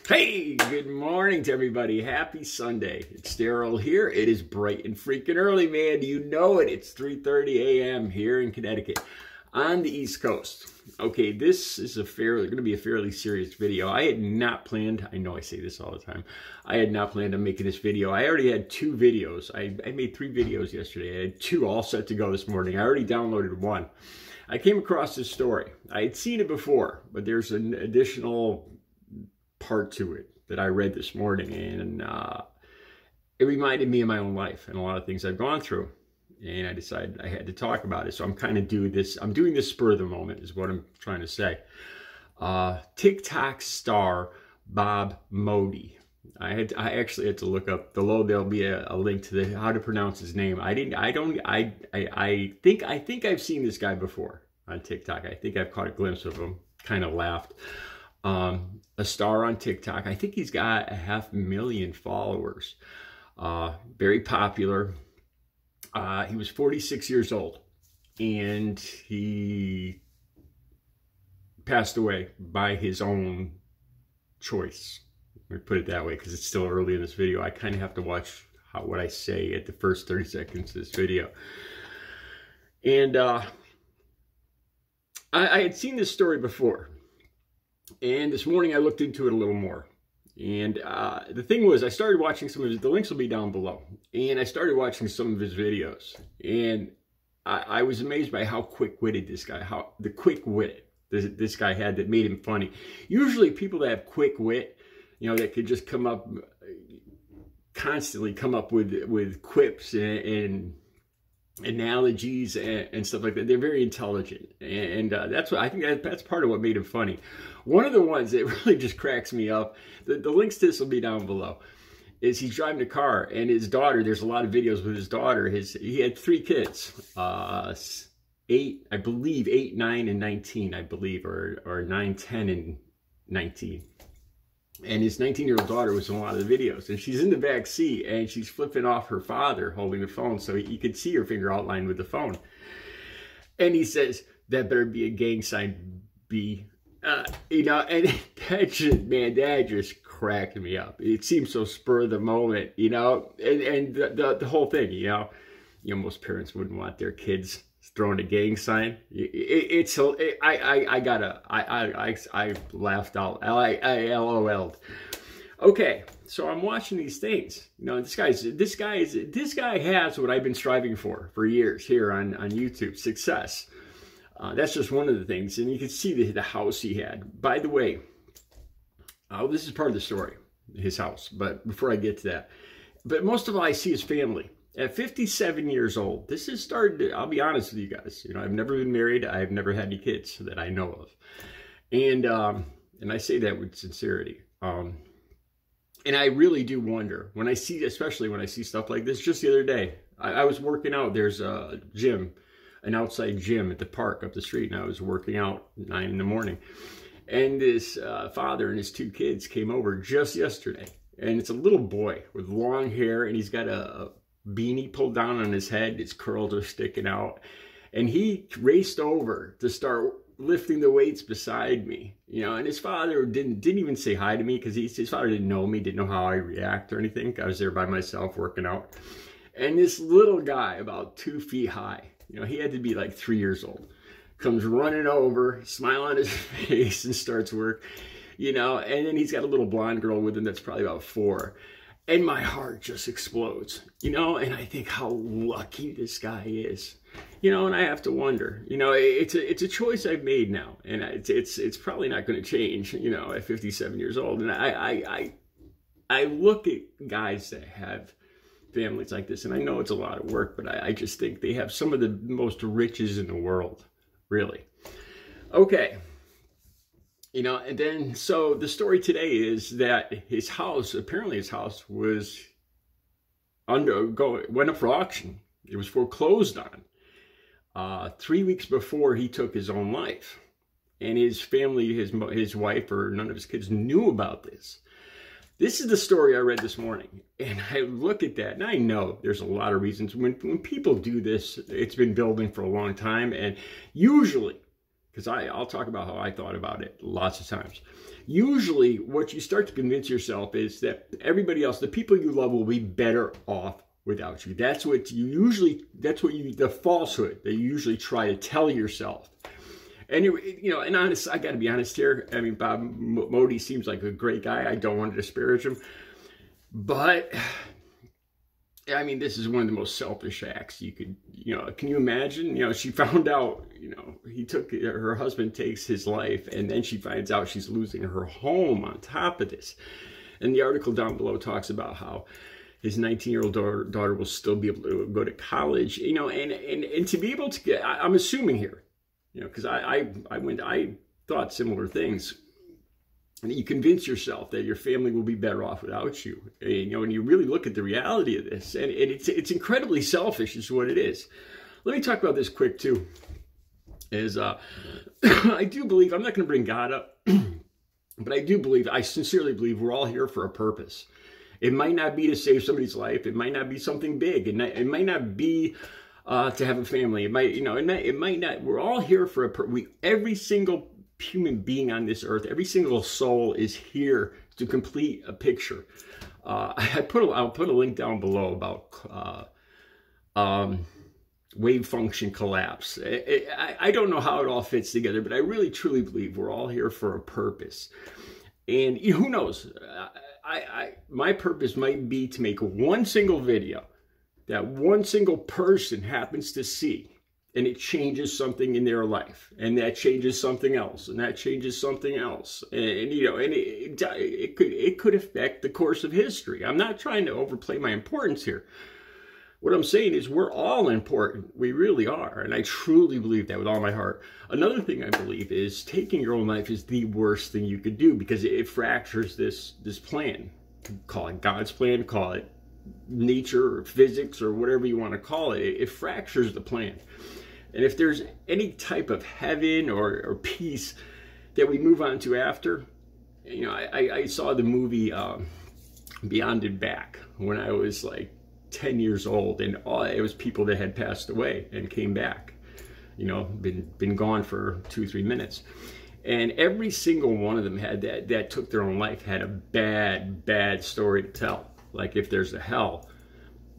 Hey, good morning to everybody. Happy Sunday. It's Daryl here. It is bright and freaking early, man. You know it. It's 3:30 a.m. here in Connecticut on the East Coast. Okay, this is going to be a fairly serious video. I had not planned, I know I say this all the time, I had not planned on making this video. I already had two videos. I made 3 videos yesterday. I had 2 all set to go this morning. I already downloaded 1. I came across this story. I had seen it before, but there's an additional part to it that I read this morning, and it reminded me of my own life and a lot of things I've gone through, and I decided I had to talk about it. So I'm kind of doing this spur of the moment is what I'm trying to say. TikTok star Bob Mouddy. I actually had to look up below. There'll be a link to how to pronounce his name. I think I've seen this guy before on TikTok. I think I've caught a glimpse of him. Kind of laughed. A star on TikTok. I think he's got 500,000 followers. Very popular. He was 46 years old, and he passed away by his own choice. Let me put it that way, because it's still early in this video. I kind of have to watch what I say at the first 30 seconds of this video. And I had seen this story before. And this morning I looked into it a little more. And the thing was, I started watching some of his, the links will be down below. And I started watching some of his videos. And I was amazed by how quick-witted this guy, the quick wit this guy had that made him funny. Usually people that have quick wit, you know, that could just constantly come up with quips and analogies and stuff like that. They're very intelligent, and that's what I think that's part of what made him funny. One of the ones that really just cracks me up, the links to this will be down below, is he's driving a car, and his daughter, there's a lot of videos with his daughter. He had 3 kids, 8, I believe, 8, 9, and 19, I believe, or 9, 10, and 19. And his 19-year-old daughter was in a lot of the videos, and she's in the back seat, and she's flipping off her father holding the phone, so you could see her finger outlined with the phone. And he says, "That better be a gang sign, B." You know, and that just cracked me up. It seems so spur of the moment, you know, and the whole thing, you know, most parents wouldn't want their kids throwing a gang sign. I laughed out. I LOL'd. Okay, so I'm watching these things. You know, this guy has what I've been striving for years here on YouTube, success. That's just one of the things, and you can see the house he had. By the way, this is part of the story, his house. But before I get to that, but most of all, I see his family. At 57 years old, this has started to, I'll be honest with you guys, you know, I've never been married. I've never had any kids that I know of. And I say that with sincerity. And I really do wonder when I see, especially when I see stuff like this. Just the other day, I was working out. There's a gym, an outside gym at the park up the street, and I was working out at 9 in the morning. And this father and his 2 kids came over just yesterday. And it's a little boy with long hair, and he's got a beanie pulled down on his head. His curls are sticking out, and he raced over to start lifting the weights beside me, you know. And his father didn't even say hi to me, because his father didn't know me, didn't know how I react or anything. I was there by myself working out, and this little guy about 2 feet high, you know, he had to be like 3 years old, comes running over, smile on his face, and starts work, you know. And then he's got a little blonde girl with him that's probably about 4. And my heart just explodes, you know, and I think how lucky this guy is, you know. And I have to wonder, you know, it's a choice I've made now, and it's probably not going to change, you know, at 57 years old. And I look at guys that have families like this, and I know it's a lot of work, but I just think they have some of the most riches in the world, really. Okay. You know, and then, so the story today is that his house, apparently his house was went up for auction. It was foreclosed on 3 weeks before he took his own life. And his family, his wife, or none of his kids knew about this. This is the story I read this morning. And I look at that, and I know there's a lot of reasons. When people do this, it's been building for a long time. And usually, because I'll talk about how I thought about it lots of times. Usually what you start to convince yourself is that everybody else, the people you love, will be better off without you. That's what you usually, the falsehood that you usually try to tell yourself. And, you know, and honest, I got to be honest here. I mean, Bob Moudy seems like a great guy. I don't want to disparage him. But, I mean, this is one of the most selfish acts you could, you know, can you imagine? You know, she found out, you know, her husband takes his life, and then she finds out she's losing her home on top of this. And the article down below talks about how his 19-year-old daughter will still be able to go to college, you know, and to be able to get, I'm assuming here, you know, because I thought similar things. And you convince yourself that your family will be better off without you. And, you know, and you really look at the reality of this, and it's incredibly selfish is what it is. Let me talk about this quick too. I do believe, I'm not going to bring God up, but I sincerely believe we're all here for a purpose. It might not be to save somebody's life. It might not be something big. It might not be to have a family. It might, you know, it might not. We're all here for a purpose. Every single human being on this earth, every single soul is here to complete a picture. I'll put a link down below about wave function collapse. I don't know how it all fits together, but I really truly believe we're all here for a purpose. And who knows? My purpose might be to make one single video that one single person happens to see, and it changes something in their life, and that changes something else, and that changes something else, and you know, and it could affect the course of history. I'm not trying to overplay my importance here. What I'm saying is we're all important. We really are, and I truly believe that with all my heart. Another thing I believe is taking your own life is the worst thing you could do, because it fractures this plan. Call it God's plan, call it nature or physics or whatever you want to call it. It fractures the plan. And if there's any type of heaven or peace that we move on to after, you know, I saw the movie Beyond and Back when I was like 10 years old, and it was people that had passed away and came back, you know, been gone for 2-3 minutes. And every single one of them had that took their own life had a bad story to tell. Like if there's a hell,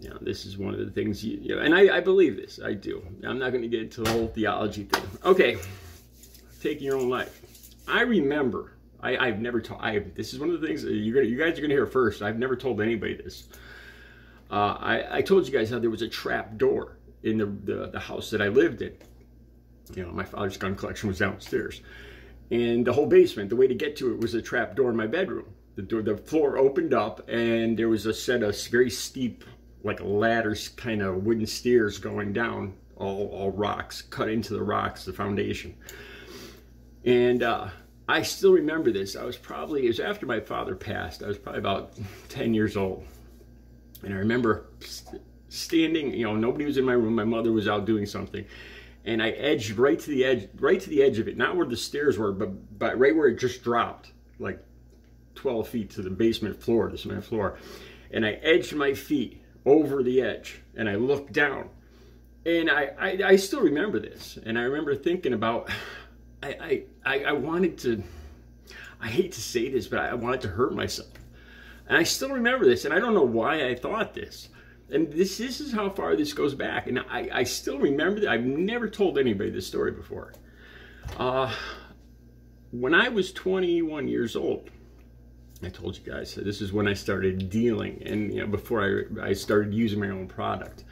you know, this is one of the things, you know, and I believe this, I do. I'm not going to get into the whole theology thing. Okay, taking your own life. I remember, I've never told, this is one of the things, you guys are going to hear first. I've never told anybody this. I told you guys how there was a trap door in the house that I lived in. You know, my father's gun collection was downstairs. And the whole basement, the way to get to it was a trap door in my bedroom. The floor opened up, and there was a set of very steep, like ladders, kind of wooden stairs going down, all rocks, cut into the rocks, the foundation. And I still remember this. It was after my father passed. I was probably about 10 years old. And I remember standing, you know, nobody was in my room. My mother was out doing something. And I edged right to the edge of it, not where the stairs were, but right where it just dropped, like 12 feet to the basement floor, the cement floor. And I edged my feet over the edge, and I looked down. And I still remember this. And I remember thinking about, I wanted to, I hate to say this, but I wanted to hurt myself. And I still remember this, and I don't know why I thought this. And this is how far this goes back. And I still remember that. I've never told anybody this story before. When I was 21 years old, I told you guys, so this is when I started dealing. And you know, before I started using my own product.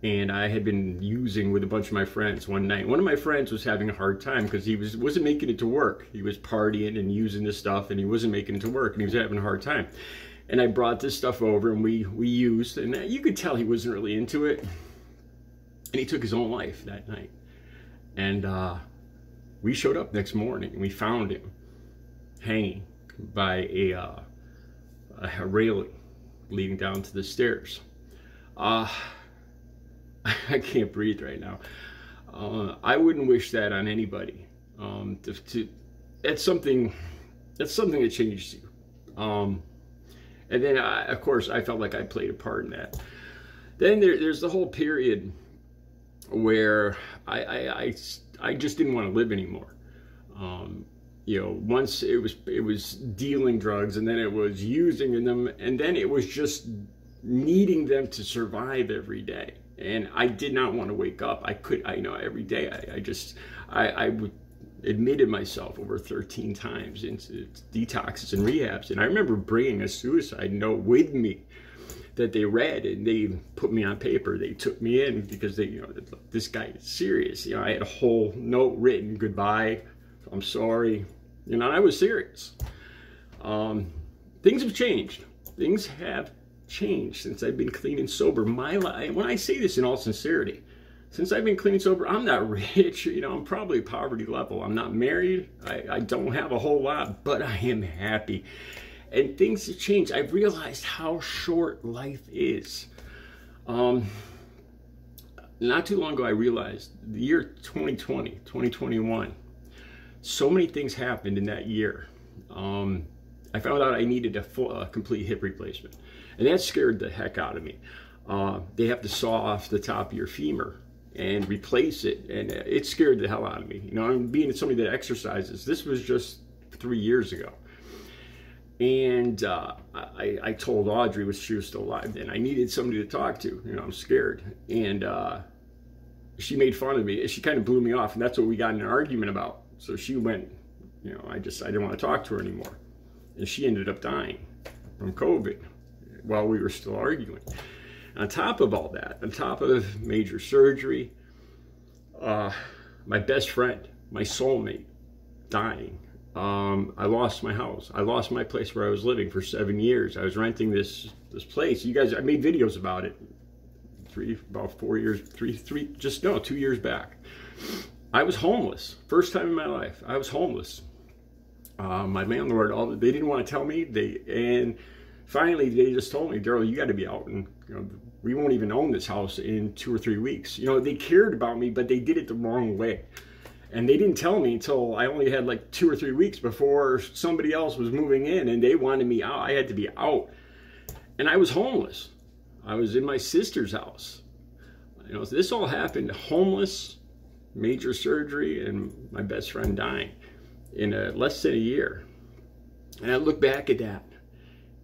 And I had been using with a bunch of my friends one night. One of my friends was having a hard time because he wasn't making it to work. He was partying and using this stuff, and he wasn't making it to work, and he was having a hard time. And I brought this stuff over, and we used, and you could tell he wasn't really into it. And he took his own life that night. And we showed up next morning, and we found him hanging by a railing leading down to the stairs. I can't breathe right now. I wouldn't wish that on anybody. That's something that changes you. And then, of course, I felt like I played a part in that. Then there's the whole period where I I just didn't want to live anymore. You know, once it was dealing drugs, and then it was using them, and then it was just needing them to survive every day. And I did not want to wake up. I know every day I would admitted myself over 13 times into detoxes and rehabs. And I remember bringing a suicide note with me that they read, and they put me on paper. They took me in because they, you know, this guy is serious. You know, I had a whole note written, goodbye, I'm sorry. You know, I was serious. Things have changed. Things have changed since I've been clean and sober. My life, when I say this in all sincerity, since I've been clean and sober, I'm not rich. You know, I'm probably poverty level. I'm not married. I don't have a whole lot, but I am happy. And things have changed. I've realized how short life is. Not too long ago, I realized the year 2020, 2021, so many things happened in that year. I found out I needed a complete hip replacement, and that scared the heck out of me. They have to saw off the top of your femur and replace it, and it scared the hell out of me. You know, I'm being somebody that exercises. This was just 3 years ago. And I told Audrey, which she was still alive then, I needed somebody to talk to. You know, I'm scared. And she made fun of me. She kind of blew me off, and that's what we got in an argument about. So she went, you know, I didn't want to talk to her anymore. And she ended up dying from COVID while we were still arguing. On top of all that, on top of major surgery, my best friend, my soulmate, dying. I lost my house. I lost my place where I was living for 7 years. I was renting this place. You guys, I made videos about it. About 4 years, 2 years back. I was homeless. First time in my life, I was homeless. My landlord, they didn't want to tell me. And finally, they just told me, Daryl, you got to be out, and you know, we won't even own this house in 2 or 3 weeks. You know, they cared about me, but they did it the wrong way. And they didn't tell me until I only had like 2 or 3 weeks before somebody else was moving in, and they wanted me out. I had to be out. And I was homeless. I was in my sister's house. You know, so this all happened homeless, major surgery, and my best friend dying in less than a year. And I look back at that,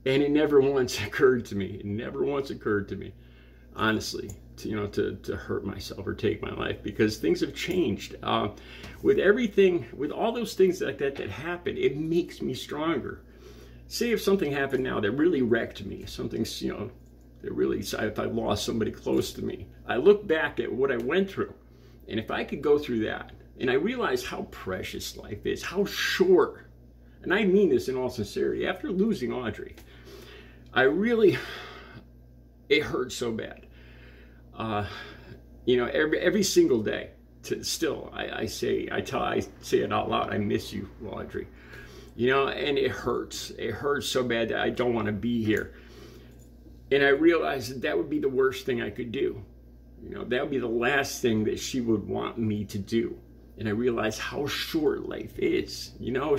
and it never once occurred to me. It never once occurred to me, honestly, to hurt myself or take my life, because things have changed. With everything, with all those things like that happen, it makes me stronger. Say if something happened now that really wrecked me, something's, you know, that really, if I lost somebody close to me, I look back at what I went through, and if I could go through that, and I realize how precious life is, how short, and I mean this in all sincerity, after losing Audrey, it hurt so bad. You know, every single day, still, I say it out loud, I miss you, Audrey. You know, and it hurts. It hurts so bad that I don't want to be here. And I realized that would be the worst thing I could do. You know, that would be the last thing that she would want me to do. And I realized how short life is. You know,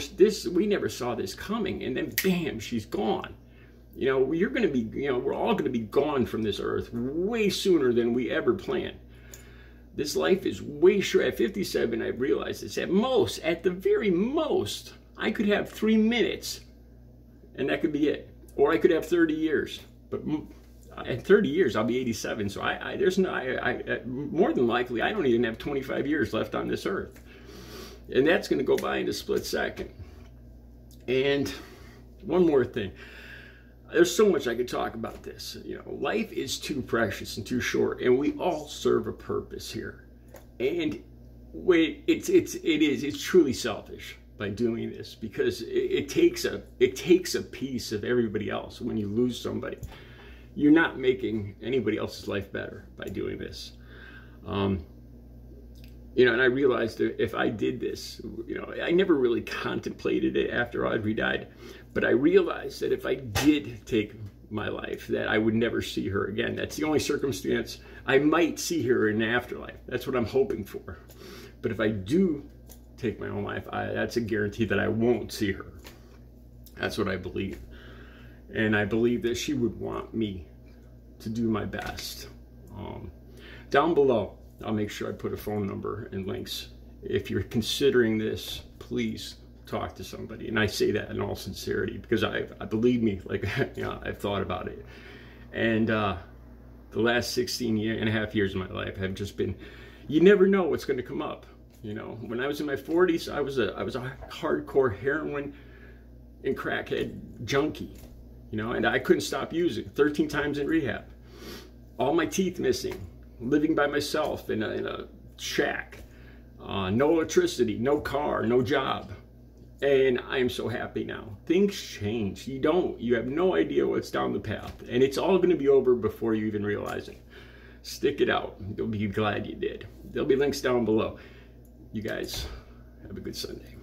we never saw this coming, and then bam, she's gone. You know, you're going to be, you know, we're all going to be gone from this earth way sooner than we ever planned. This life is way short. At 57, I realized this. At the very most, I could have 3 minutes, and that could be it. Or I could have 30 years. But at 30 years, I'll be 87. So more than likely, I don't even have 25 years left on this earth. And that's going to go by in a split second. And one more thing. There's so much I could talk about this. You know, life is too precious and too short, and we all serve a purpose here. And it's truly selfish by doing this, because it takes a piece of everybody else. When you lose somebody, you're not making anybody else's life better by doing this. You know, and I realized that if I did this, you know, I never really contemplated it after Audrey died, but I realized that if I did take my life, that I would never see her again. That's the only circumstance I might see her in the afterlife. That's what I'm hoping for. But if I do take my own life, that's a guarantee that I won't see her. That's what I believe. And I believe that she would want me to do my best. Down below, I'll make sure I put a phone number and links if you're considering this, please talk to somebody. And I say that in all sincerity, because I believe me, like, you know, I've thought about it. And the last 16.5 years of my life have just been, you never know what's going to come up. You know, when I was in my 40s, I was a hardcore heroin and crackhead junkie, you know, and I couldn't stop using. 13 times in rehab, all my teeth missing, living by myself in a shack, no electricity, no car, no job. And I am so happy now. Things change. You have no idea what's down the path, and it's all going to be over before you even realize it. Stick it out. You'll be glad you did. There'll be links down below. You guys have a good Sunday.